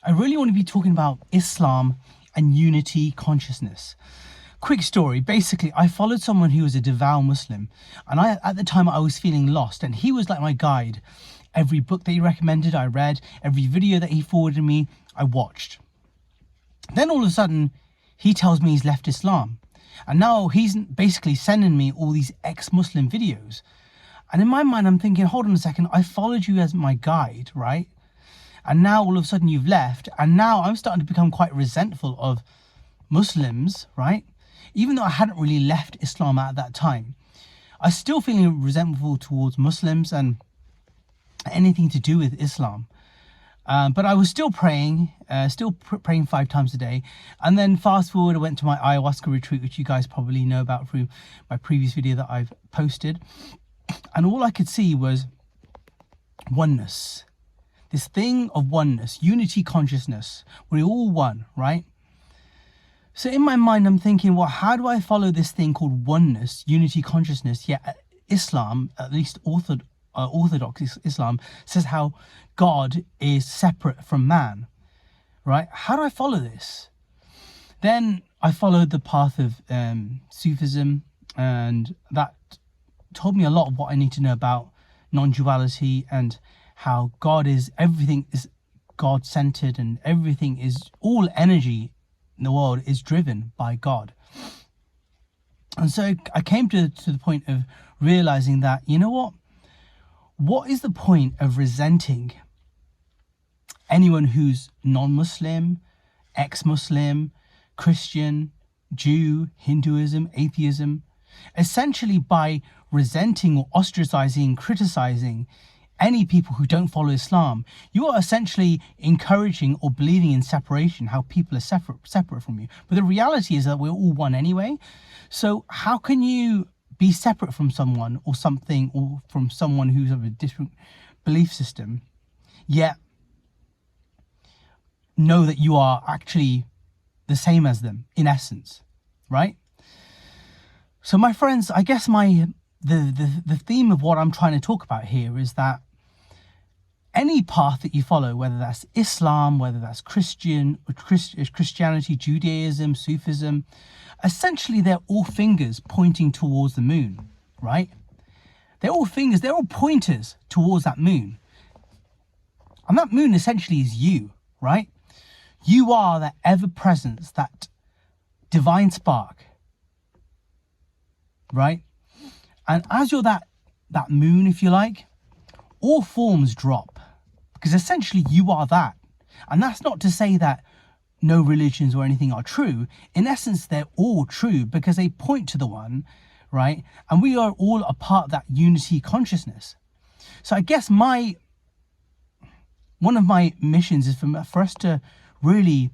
I really want to be talking about Islam and unity consciousness. Quick story. Basically, I followed someone who was a devout Muslim, and at the time I was feeling lost, and he was like my guide. Every book that he recommended, I read. Every video that he forwarded me, I watched. Then all of a sudden, he tells me he's left Islam. And now he's basically sending me all these ex-Muslim videos. And in my mind, I'm thinking, hold on a second, I followed you as my guide, right? And now all of a sudden you've left. And now I'm starting to become quite resentful of Muslims, right? Even though I hadn't really left Islam at that time, I still feeling resentful towards Muslims and anything to do with Islam. But I was still praying, praying 5 times a day. And then fast forward, I went to my ayahuasca retreat, which you guys probably know about through my previous video that I've posted. And all I could see was oneness. This thing of oneness, unity consciousness. We're all one, right? So in my mind, I'm thinking, well, how do I follow this thing called oneness, unity consciousness? Yet Islam, at least Orthodox Islam, says how God is separate from man, right? How do I follow this? Then I followed the path of Sufism, and that told me a lot of what I need to know about non-duality and how God is, everything is God-centered, and everything is, all energy in the world is driven by God. And so I came to the point of realizing that, you know what is the point of resenting anyone who's non-Muslim, ex-Muslim, Christian, Jew, Hinduism, atheism, essentially by resenting or ostracizing, criticizing any people who don't follow Islam? You are essentially encouraging or believing in separation, how people are separate from you. But the reality is that we're all one anyway. So how can you be separate from someone or something, or from someone who's of a different belief system, yet know that you are actually the same as them in essence, right? So my friends, I guess the theme of what I'm trying to talk about here is that any path that you follow, whether that's Islam, whether that's Christianity, Judaism, Sufism, essentially they're all fingers pointing towards the moon, right? They're all fingers, they're all pointers towards that moon. And that moon essentially is you, right? You are that ever-presence, that divine spark, right? And as you're that moon, if you like, all forms drop, because essentially you are that. And that's not to say that no religions or anything are true. In essence, they're all true because they point to the one, right? And we are all a part of that unity consciousness. So I guess one of my missions is for us to really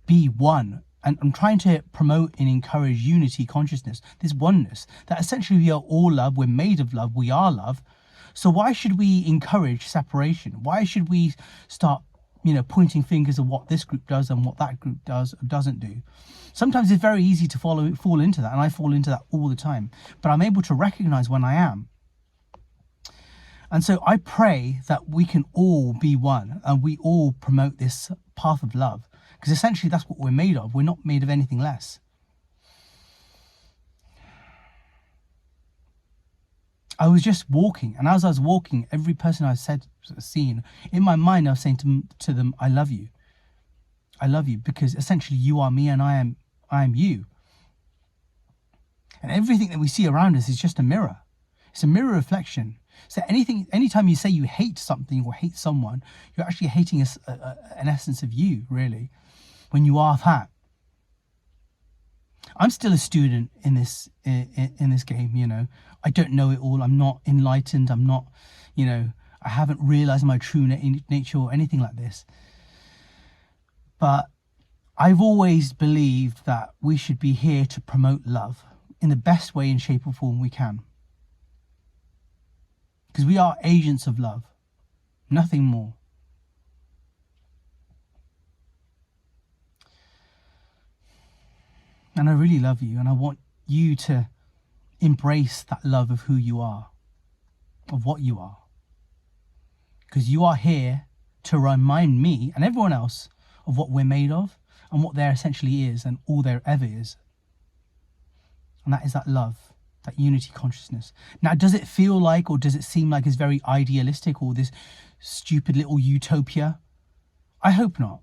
be one. And I'm trying to promote and encourage unity consciousness, this oneness, that essentially we are all love, we're made of love, we are love. So why should we encourage separation? Why should we start, pointing fingers at what this group does and what that group does or doesn't do? Sometimes it's very easy to fall into that, and I fall into that all the time. But I'm able to recognize when I am. And so I pray that we can all be one and we all promote this path of love, because essentially that's what we're made of. We're not made of anything less. I was just walking, and as I was walking, every person I seen, in my mind, I was saying to them, I love you. I love you, because essentially you are me and I am you. And everything that we see around us is just a mirror. It's a mirror reflection. So anytime you say you hate something or hate someone, you're actually hating an essence of you, really, when you are that. I'm still a student in this game, I don't know it all. I'm not enlightened. I'm not, I haven't realized my true nature or anything like this. But I've always believed that we should be here to promote love in the best way and shape or form we can. Because we are agents of love, nothing more. And I really love you, and I want you to embrace that love of who you are, of what you are. Because you are here to remind me and everyone else of what we're made of and what there essentially is and all there ever is. And that is that love, that unity consciousness. Now, does it feel like, or does it seem like it's very idealistic, or this stupid little utopia? I hope not.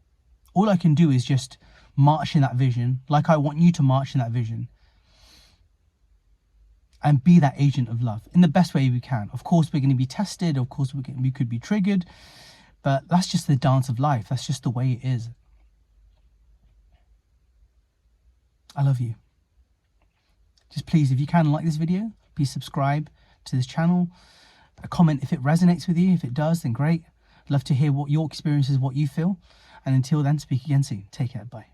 All I can do is just march in that vision, like I want you to march in that vision, and be that agent of love in the best way we can. Of course, we're going to be tested. Of course, we could be triggered. But that's just the dance of life. That's just the way it is. I love you. Just please, if you can, like this video. Please subscribe to this channel. A comment if it resonates with you. If it does, then great. I'd love to hear what your experience is, what you feel. And until then, speak again soon. Take care. Bye.